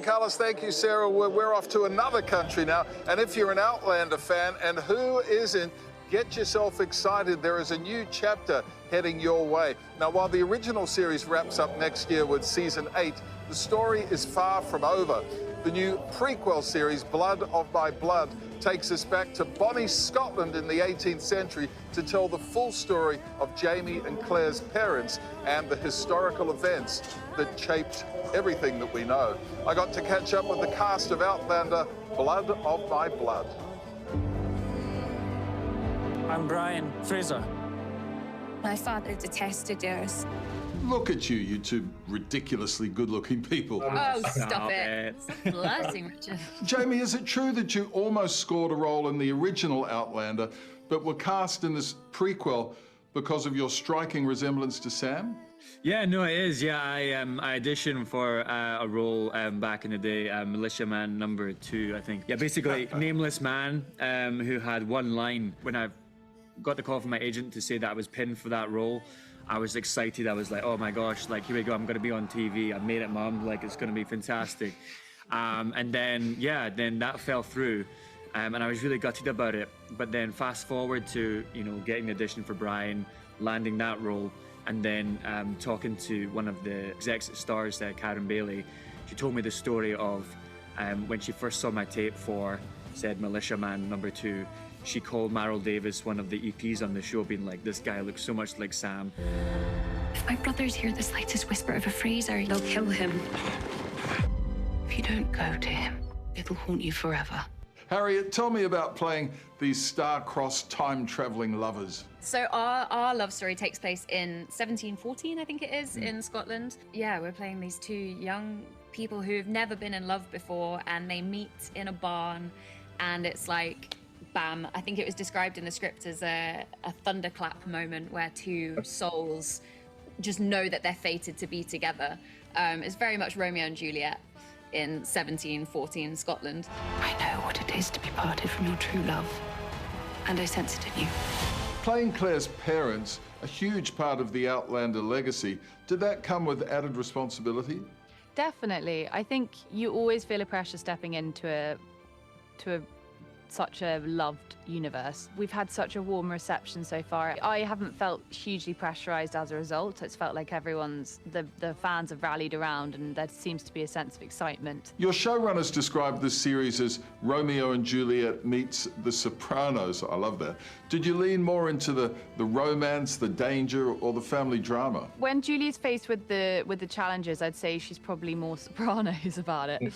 Carlos, thank you, Sarah. We're off to another country now. And if you're an Outlander fan, and who isn't, get yourself excited. There is a new chapter heading your way. Now, while the original series wraps up next year with season 8, the story is far from over. The new prequel series, Blood of My Blood, takes us back to Bonnie, Scotland in the 18th century to tell the full story of Jamie and Claire's parents and the historical events that shaped everything that we know. I got to catch up with the cast of Outlander, Blood of My Blood. I'm Brian Fraser. My father detested yours. Look at you, you two ridiculously good-looking people. Oh, stop it. Blessing, Richard. Jamie, is it true that you almost scored a role in the original Outlander, but were cast in this prequel because of your striking resemblance to Sam? Yeah, no, it is. Yeah, I auditioned for a role back in the day, militiaman number 2, I think. Yeah, basically, nameless man who had one line. When I got the call from my agent to say that I was pinned for that role, I was excited. I was like, oh my gosh, like, here we go, I'm gonna be on TV. I made it, Mum, like, it's gonna be fantastic. And then, yeah, then that fell through. And I was really gutted about it. But then fast forward to, you know, getting the audition for Brian, landing that role, and then talking to one of the execs that stars, Karen Bailey. She told me the story of when she first saw my tape for said militiaman number 2, she called Meryl Davis, one of the EPs on the show, being like, this guy looks so much like Sam. If my brothers hear the slightest whisper of a Fraser, they'll kill him. If you don't go to him, it'll haunt you forever. Harriet, tell me about playing these star-crossed time-travelling lovers. So our love story takes place in 1714, I think it is, in Scotland. Yeah, we're playing these two young people who've never been in love before, and they meet in a barn, and it's like, bam. I think it was described in the script as a thunderclap moment where two souls just know that they're fated to be together. It's very much Romeo and Juliet in 1714 Scotland. I know what it is to be parted from your true love, and I sense it in you. Playing Claire's parents, a huge part of the Outlander legacy, did that come with added responsibility? Definitely. I think you always feel a pressure stepping into such a loved universe. We've had such a warm reception so far. I haven't felt hugely pressurized as a result. It's felt like the fans have rallied around, and there seems to be a sense of excitement. Your showrunners described this series as Romeo and Juliet meets The Sopranos. I love that. Did you lean more into the romance, the danger, or the family drama? When Julie's faced with the challenges, I'd say she's probably more Sopranos about it.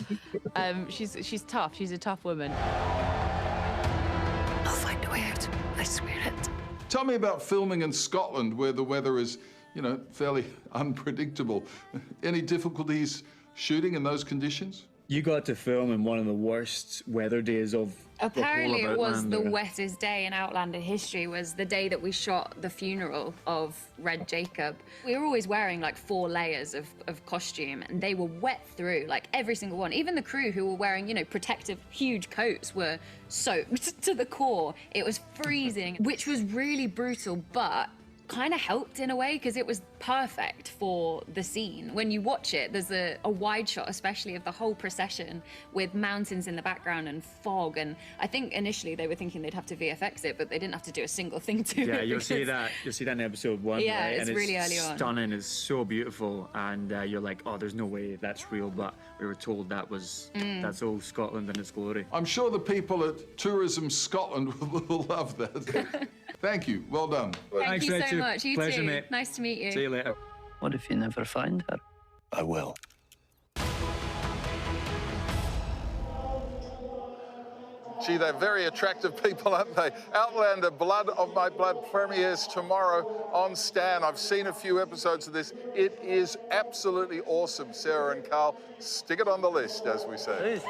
She's tough. She's a tough woman. I'll find a way out. I swear it. Tell me about filming in Scotland, where the weather is, you know, fairly unpredictable. Any difficulties shooting in those conditions? You got to film in one of the worst weather days of Apparently the whole of it was the Outlander. wettest day in Outlander history, was the day that we shot the funeral of Red Jacob. We were always wearing like 4 layers of costume, and they were wet through, like every single one. Even the crew who were wearing, you know, protective huge coats were soaked to the core. It was freezing, which was really brutal, but kind of helped in a way because it was perfect for the scene. When you watch it, there's a wide shot, especially of the whole procession with mountains in the background and fog. And I think initially they were thinking they'd have to VFX it, but they didn't have to do a single thing to it. Yeah, you'll see that in episode 1. Yeah, right? it's and really early on. Stunning. It's so beautiful, and you're like, oh, there's no way that's real. But we were told that's all Scotland in its glory. I'm sure the people at Tourism Scotland will love that. Thank you. Well done. Thank Thanks, you so Richard. much. You Pleasure, too. mate. Nice to meet you. See you later. What if you never find her? I will. Gee, they're very attractive people, aren't they? Outlander, Blood of My Blood premieres tomorrow on Stan. I've seen a few episodes of this. It is absolutely awesome, Sarah and Carl. Stick it on the list, as we say.